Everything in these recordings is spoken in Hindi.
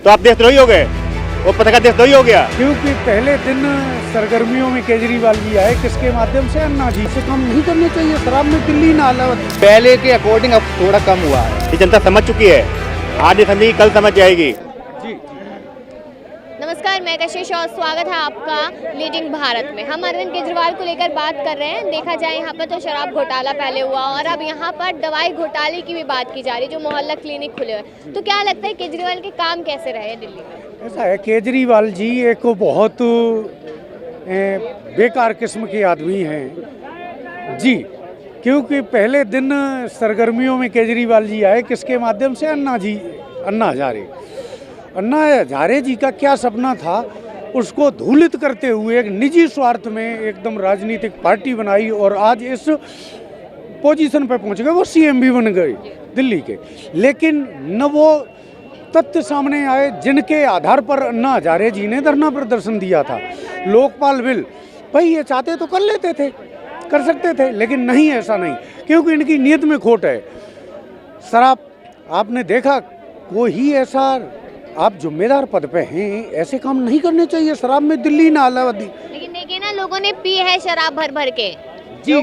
तो आप देशद्रोही हो गए, वो पत्रकार देशद्रोही हो गया। क्योंकि पहले दिन सरगर्मियों में केजरीवाल जी आए, किसके माध्यम से? अन्ना जी से। काम नहीं करने चाहिए शराब में, दिल्ली नालावती। पहले के अकॉर्डिंग अब थोड़ा कम हुआ है। ये जनता समझ चुकी है, आज नहीं समझी कल समझ जाएगी। जी नमस्कार, मैं कशिश और स्वागत है आपका लीडिंग भारत में। हम अरविंद केजरीवाल को लेकर बात कर रहे हैं। देखा जाए यहाँ पर तो शराब घोटाला पहले हुआ और अब यहाँ पर दवाई घोटाले की भी बात की जा रही है, जो मोहल्ला क्लिनिक खुले हुए। तो क्या लगता है केजरीवाल के काम कैसे रहे दिल्ली में? ऐसा है, केजरीवाल जी एक बहुत बेकार किस्म के आदमी हैं जी। क्योंकि पहले दिन सरगर्मियों में केजरीवाल जी आए, किसके माध्यम से? अन्ना हजारे जी का क्या सपना था, उसको धूलित करते हुए एक निजी स्वार्थ में एकदम राजनीतिक पार्टी बनाई और आज इस पोजीशन पे पहुंच गए। वो सीएम भी बन गए दिल्ली के। लेकिन न वो तथ्य सामने आए जिनके आधार पर अन्ना हजारे जी ने धरना प्रदर्शन दिया था। लोकपाल बिल, भाई ये चाहते तो कर लेते थे, कर सकते थे, लेकिन नहीं, ऐसा नहीं, क्योंकि इनकी नीयत में खोट है। शराब आपने देखा, कोई ऐसा, आप जिम्मेदार पद पे हैं, ऐसे काम नहीं करने चाहिए। शराब में दिल्ली नालावती। लेकिन देखिए ना, लोगों ने पी है शराब भर भर के। जी,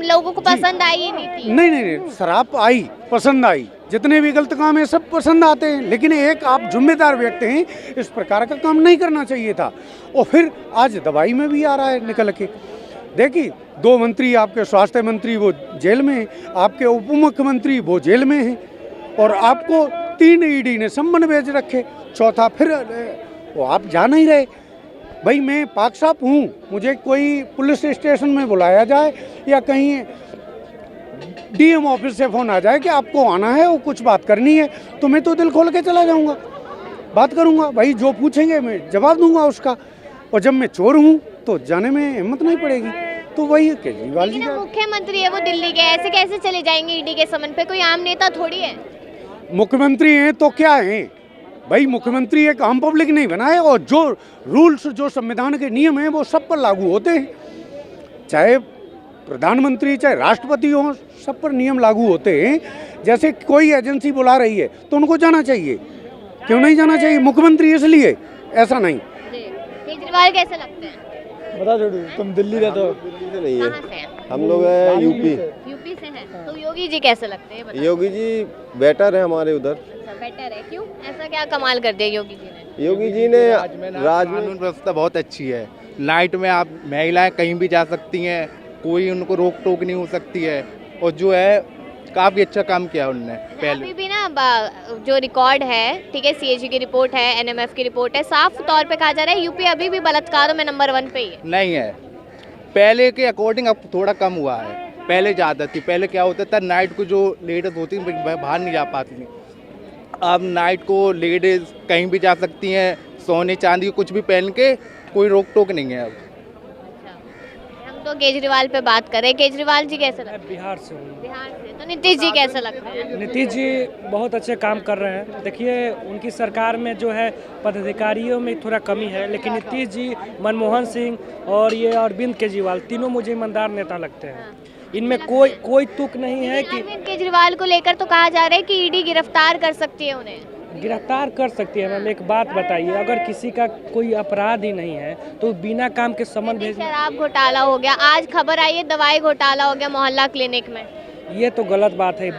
लोगों को पसंद आई ही नहीं थी। नहीं, शराब आई, पसंद आई। जितने भी गलत काम है सब पसंद आते हैं, लेकिन एक आप जिम्मेदार व्यक्ति हैं, इस प्रकार का काम नहीं करना चाहिए था। और फिर आज दवाई में भी आ रहा है निकल के। देखिए, 2 मंत्री आपके, स्वास्थ्य मंत्री वो जेल में हैं, आपके उप मुख्यमंत्री वो जेल में हैं, और आपको 3 ईडी ने सम्मन भेज रखे, चौथा फिर वो आप जा नहीं रहे। भाई मैं पाक साहब हूँ, मुझे कोई पुलिस स्टेशन में बुलाया जाए या कहीं डीएम ऑफिस से फ़ोन आ जाए कि आपको आना है और कुछ बात करनी है, तो मैं तो दिल खोल के चला जाऊँगा, बात करूँगा। भाई जो पूछेंगे मैं जवाब दूंगा उसका। और जब मैं चोर हूँ तो जाने में हिम्मत नहीं पड़ेगी। तो वही केजरीवाल जी का मुख्यमंत्री है वो दिल्ली के, ऐसे कैसे चले जाएंगे ईडी के समन पे? कोई आम नेता थोड़ी है। मुख्यमंत्री हैं तो क्या हैं भाई, मुख्यमंत्री एक आम पब्लिक नहीं बनाए, और जो रूल्स, जो संविधान के नियम हैं वो सब पर लागू होते हैं। चाहे प्रधानमंत्री, चाहे राष्ट्रपति हो, सब पर नियम लागू होते हैं। जैसे कोई एजेंसी बुला रही है तो उनको जाना चाहिए, क्यों नहीं जाना चाहिए? मुख्यमंत्री इसलिए, ऐसा नहीं। केजरीवाल कैसे लगते हैं? बता दो, तुम दिल्ली रहते हो? दिल्ली से नहीं कहाँ से है, हैं? हम लोग हैं यूपी। यूपी से हैं। तो योगी जी कैसे लगते हैं, बताओ? योगी जी बेटर है हमारे उधर। अच्छा, बेटर है। क्यों, ऐसा क्या कमाल कर दिया योगी जी ने? योगी जी ने कानून व्यवस्था बहुत अच्छी है। नाइट में आप महिलाएं कहीं भी जा सकती हैं, कोई उनको रोक टोक नहीं हो सकती है, और जो है काफ़ी अच्छा काम किया उनने। पहले अभी भी ना जो रिकॉर्ड है, ठीक है, सीएजी की रिपोर्ट है, एनएमएफ की रिपोर्ट है, साफ तौर पे कहा जा रहा है यूपी अभी भी बलात्कारों में नंबर 1 पे ही है। नहीं है, पहले के अकॉर्डिंग अब थोड़ा कम हुआ है। पहले ज़्यादा थी। पहले क्या होता था, नाइट को जो लेडीज होती थी बाहर नहीं जा पाती थी। अब नाइट को लेडीज कहीं भी जा सकती हैं, सोने चांदी कुछ भी पहन के, कोई रोक टोक नहीं है अब। हम तो केजरीवाल पे बात कर रहे हैं। केजरीवाल जी कैसे लगते हैं? बिहार से हूँ। बिहार से। तो नीतीश जी कैसे लगते हैं? नीतीश जी बहुत अच्छे काम कर रहे हैं। देखिए, उनकी सरकार में जो है पदाधिकारियों में थोड़ा कमी है, लेकिन नीतीश जी, मनमोहन सिंह और ये अरविंद केजरीवाल, तीनों मुझे ईमानदार नेता लगते हैं। इनमें कोई तुक नहीं है कि अरविंद केजरीवाल को लेकर तो कहा जा रहा है कि ईडी गिरफ्तार कर सकती है उन्हें। गिरफ्तार कर सकती है। मैम एक बात बताइए, अगर किसी का कोई अपराध ही नहीं है तो बिना काम के समन भेज। शराब घोटाला हो गया, आज खबर आई है दवाई घोटाला हो गया मोहल्ला क्लिनिक में। ये तो गलत बात है।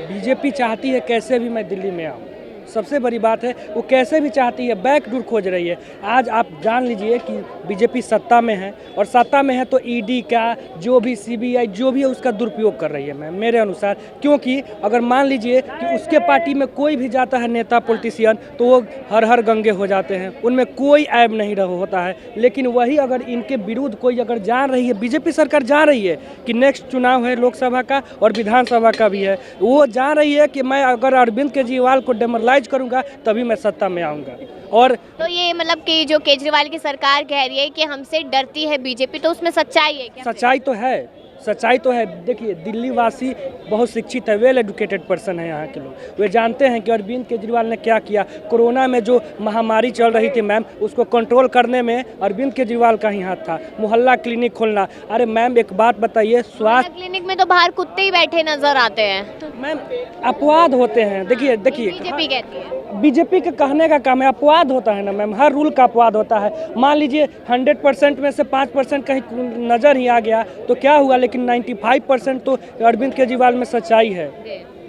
बीजेपी चाहती है कैसे भी मैं दिल्ली में आऊँ। सबसे बड़ी बात है, वो कैसे भी चाहती है, बैक डोर खोज रही है। आज आप जान लीजिए कि बीजेपी सत्ता में है, और सत्ता में है तो ईडी का, जो भी सीबीआई जो भी है, उसका दुरुपयोग कर रही है मैम, मेरे अनुसार। क्योंकि अगर मान लीजिए कि उसके पार्टी में कोई भी जाता है नेता, पॉलिटिशियन, तो वो हर हर गंगे हो जाते हैं, उनमें कोई ऐब नहीं होता है। लेकिन वही अगर इनके विरुद्ध कोई अगर जान रही है, बीजेपी सरकार जान रही है कि नेक्स्ट चुनाव है लोकसभा का और विधानसभा का भी है, वो जान रही है कि मैं अगर अरविंद केजरीवाल को डेमोरलाइज करूंगा तभी मैं सत्ता में आऊंगा। और तो ये मतलब कि जो केजरीवाल की सरकार कह रही है कि हमसे डरती है बीजेपी, तो उसमें सच्चाई है क्या? सच्चाई तो है, सच्चाई तो है। देखिए, दिल्ली वासी बहुत शिक्षित है, वेल एजुकेटेड पर्सन है यहाँ के लोग। वे जानते हैं कि अरविंद केजरीवाल ने क्या किया। कोरोना में जो महामारी चल रही थी मैम, उसको कंट्रोल करने में अरविंद केजरीवाल का ही हाथ था। मोहल्ला क्लिनिक खोलना, अरे मैम एक बात बताइए, स्वास्थ्य क्लिनिक में तो बाहर कुत्ते ही बैठे नजर आते हैं। मैम अपवाद होते हैं। देखिए बीजेपी कहती है। बीजेपी के कहने का काम है, अपवाद होता है ना मैम, हर रूल का अपवाद होता है। मान लीजिए 100% में से 5% कहीं नज़र ही आ गया तो क्या हुआ, लेकिन 95% तो अरविंद केजरीवाल में सच्चाई है।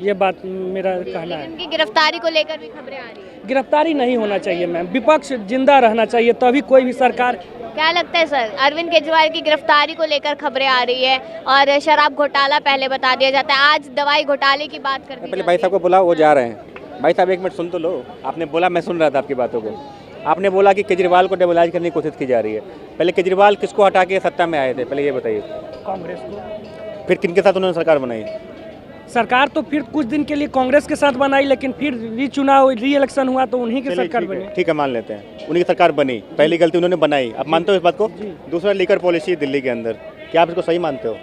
ये बात मेरा कहना है। उनकी गिरफ्तारी को लेकर भी खबरें आ रही हैं। गिरफ्तारी नहीं होना चाहिए मैम, विपक्ष जिंदा रहना चाहिए, तभी कोई भी सरकार। क्या लगता है सर, अरविंद केजरीवाल की गिरफ्तारी को लेकर खबरें आ रही है और शराब घोटाला पहले बता दिया जाता है, आज दवाई घोटाले की बात कर दी पहले भाई साहब को बुलाओ, वो जा रहे हैं। भाई साहब 1 मिनट सुन तो लो, आपने बोला, मैं सुन रहा था आपकी बातों को। आपने बोला कि केजरीवाल को डेमोलाइज करने की कोशिश की जा रही है। पहले केजरीवाल किसको हटा के सत्ता में आए थे, पहले ये बताइए। कांग्रेस को। फिर किनके साथ उन्होंने सरकार बनाई? सरकार तो फिर कुछ दिन के लिए कांग्रेस के साथ बनाई, लेकिन फिर री इलेक्शन हुआ तो उन्हीं की सरकार बनी। ठीक है, मान लेते हैं उन्हीं की सरकार बनी, पहली गलती उन्होंने बनाई, अब मानते हो इस बात को? दूसरा लीकर पॉलिसी दिल्ली के अंदर, क्या आप इसको सही मानते हो?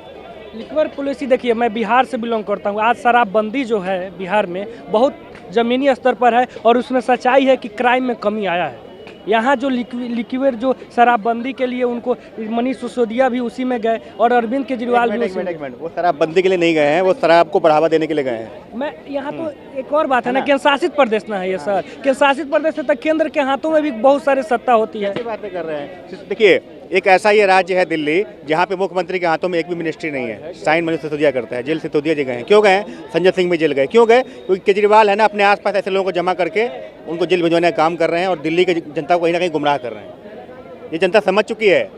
लिक्वर पॉलिसी देखिए, मैं बिहार से बिलोंग करता हूँ। आज शराबबंदी जो है बिहार में बहुत ज़मीनी स्तर पर है और उसमें सच्चाई है कि क्राइम में कमी आया है। यहाँ जो लिक्विड जो शराबबंदी के लिए उनको मनीष सिसोदिया भी उसी में गए और अरविंद केजरीवाल भी उसी में। वो शराबबंदी के लिए नहीं गए हैं, वो शराब को बढ़ावा देने के लिए गए हैं। मैं यहाँ तो एक और बात है ना, केंद्र शासित प्रदेश ना है ये सर, केंद्र शासित प्रदेश है तो केंद्र के हाथों में भी बहुत सारे सत्ता होती है। ऐसी बातें कर रहे हैं। देखिए, एक ऐसा ये राज्य है दिल्ली जहाँ पे मुख्यमंत्री के हाथों में एक भी मिनिस्ट्री नहीं है। साइन मनीष सिसोदिया करता है, जेल सिसोदिया जी गए हैं। क्यों गए? संजय सिंह भी जेल गए। क्यों गए? क्योंकि केजरीवाल है ना, अपने आसपास ऐसे लोगों को जमा करके उनको जेल भिजवाने का काम कर रहे हैं और दिल्ली की जनता को कहीं ना कहीं गुमराह कर रहे हैं। ये जनता समझ चुकी है,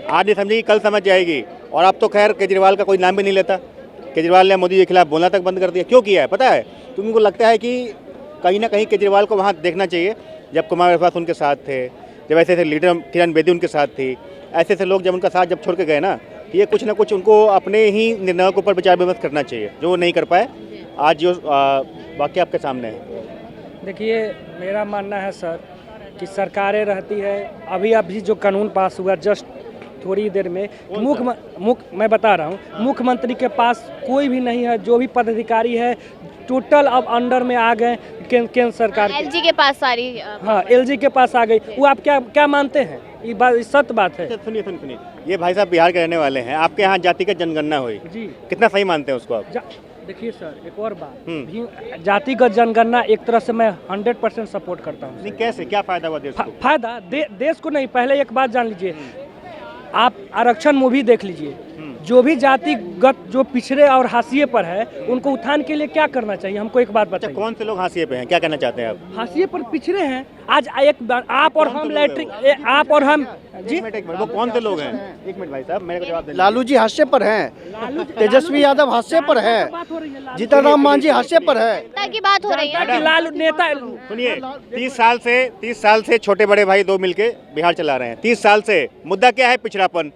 आज नहीं समझेगी कल समझ जाएगी। और अब तो खैर केजरीवाल का कोई नाम भी नहीं लेता। केजरीवाल ने मोदी के खिलाफ बोलना तक बंद कर दिया। क्यों किया है पता है? क्योंकि उनको लगता है कि कहीं ना कहीं केजरीवाल को वहाँ देखना चाहिए जब कुमार विश्वास उनके साथ थे, जब ऐसे ऐसे लीडर किरण बेदी उनके साथ थी, ऐसे ऐसे लोग जब उनका साथ जब छोड़ के गए ना, ये कुछ ना कुछ उनको अपने ही निर्णयों के ऊपर विचार विमर्श करना चाहिए, जो वो नहीं कर पाए। आज जो वाकया आपके सामने है। देखिए, मेरा मानना है सर कि सरकारें रहती है, अभी जो कानून पास हुआ जस्ट थोड़ी देर में, मैं बता रहा हूँ, मुख्यमंत्री के पास कोई भी नहीं है। जो भी पदाधिकारी है टोटल अब अंडर में आ गए केंद्र सरकार। एलजी के पास सारी हाँ, एलजी के पास आ गई। वो आप क्या मानते हैं? ये बात सत्य बात है। सुनिए, ये भाई साहब बिहार के रहने वाले हैं। आपके यहाँ जातिगत जनगणना हुई जी, कितना सही मानते हैं उसको आप? देखिए सर, एक और बात, जातिगत जनगणना एक तरह से मैं 100% सपोर्ट करता हूँ। नहीं, कैसे, क्या फायदा हुआ देश को? फायदा देश को नहीं। पहले एक बात जान लीजिए, आप आरक्षण मूवी देख लीजिए, जो भी जातिगत जो पिछड़े और हाशिए पर है उनको उत्थान के लिए क्या करना चाहिए? हमको एक बात बताइए। कौन से लोग हाशिए पे हैं, क्या कहना चाहते हैं आप? हाशिए पर पिछड़े हैं। आज एक बार आप और हम आप और हम जी, एक मिनट, वो कौन से लोग हैं? एक मिनट भाई साहब, मेरे को जवाब दें। लालू जी हाशिए पर हैं, तेजस्वी यादव हाशिए पर है, जीतनराम मांझी हाशिए पर है। नेता की बात हो रही है। लालू नेता। सुनिए, 30 साल से छोटे बड़े भाई दो मिलके बिहार चला रहे हैं। 30 साल से मुद्दा क्या है? पिछड़ापन।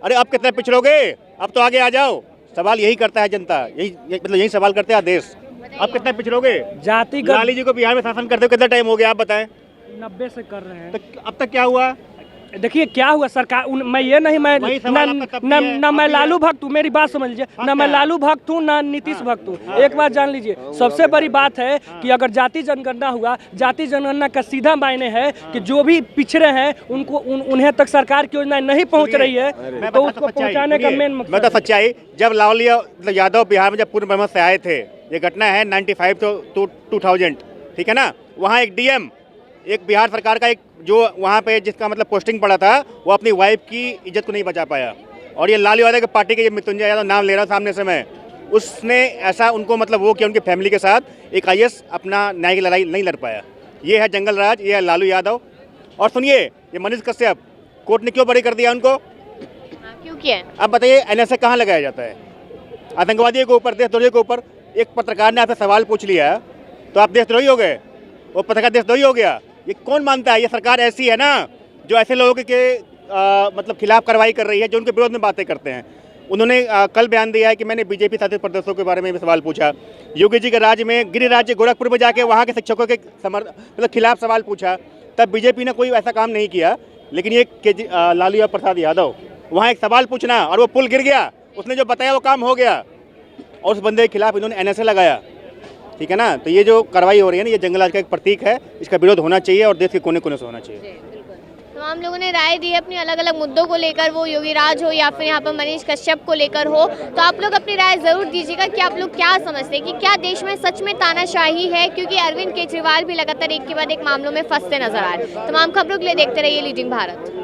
अरे अब कितने पिछड़ोगे? अब तो आगे आ जाओ। सवाल यही करता है जनता, यही सवाल करते हैं देश। अब कितने पिछड़ोगे? जातिगत लाली जी को बिहार में शासन करते हुए कितना टाइम हो गया आप बताएं? 90 से कर रहे हैं। तो अब तक क्या हुआ? देखिए क्या हुआ सरकार, मैं ये नहीं, मैं न मैं लालू भक्त हूँ, मेरी बात समझ लीजिए, न मैं लालू भक्त हूँ न नीतीश भक्त हूँ। एक बात जान लीजिए, सबसे बड़ी बात है कि अगर जाति जनगणना हुआ, जाति जनगणना का सीधा मायने है कि जो भी पिछड़े हैं उनको उन्हें तक सरकार की योजना नहीं पहुँच रही है, तो उसको पहुँचाने का मेन मकसद। मैं तो सच्चाई, जब लालू यादव बिहार में जब पूर्ण बहुमत से आए थे, ये घटना है 95 to 2000, ठीक है ना? वहाँ एक डीएम, एक बिहार सरकार का एक जो वहाँ पे जिसका मतलब पोस्टिंग पड़ा था, वो अपनी वाइफ की इज्जत को नहीं बचा पाया। और ये लालू यादव की पार्टी के, ये मृत्युंजय यादव नाम ले रहा सामने से मैं, उसने ऐसा उनको मतलब वो किया, उनकी फैमिली के साथ एक आईएएस अपना न्याय की लड़ाई नहीं लड़ पाया। ये है जंगल राज, ये है लालू यादव। और सुनिए, ये मनीष कश्यप, कोर्ट ने क्यों बरी कर दिया उनको? क्यों किया? अब बताइए, एनएसए कहाँ लगाया जाता है? आतंकवादियों के ऊपर, देशद्रोहियों के ऊपर। एक पत्रकार ने आपसे सवाल पूछ लिया तो आप देशद्रोही हो गए, वो पत्रकार देशद्रोही हो गया। ये कौन मानता है? ये सरकार ऐसी है ना जो ऐसे लोगों के मतलब खिलाफ कार्रवाई कर रही है, जो उनके विरोध में बातें करते हैं। उन्होंने कल बयान दिया है कि मैंने बीजेपी शासित प्रदेशों के बारे में भी सवाल पूछा। योगी जी के राज्य में, गृह राज्य गोरखपुर में जाके वहाँ के शिक्षकों के मतलब खिलाफ सवाल पूछा, तब बीजेपी ने कोई ऐसा काम नहीं किया। लेकिन ये लालू प्रसाद यादव, वहाँ एक सवाल पूछना और वो पुल गिर गया, उसने जो बताया वो काम हो गया, और उस बंदे के खिलाफ इन्होंने एनएसए लगाया। ठीक है ना? तो ये जो कार्रवाई हो रही है ना, ये जंगलराज का एक प्रतीक है। इसका विरोध होना चाहिए और देश के कोने कोने से होना चाहिए। तमाम लोगों ने राय दी है अपनी अलग अलग मुद्दों को लेकर, वो योगी राज हो या फिर यहाँ पर मनीष कश्यप को लेकर हो। तो आप लोग अपनी राय ज़रूर दीजिएगा कि आप लोग क्या समझते हैं कि क्या देश में सच में तानाशाही है, क्योंकि अरविंद केजरीवाल भी लगातार एक के बाद एक मामलों में फंसते नजर आ रहे हैं। तमाम खबरों के लिए देखते रहिए लीडिंग भारत।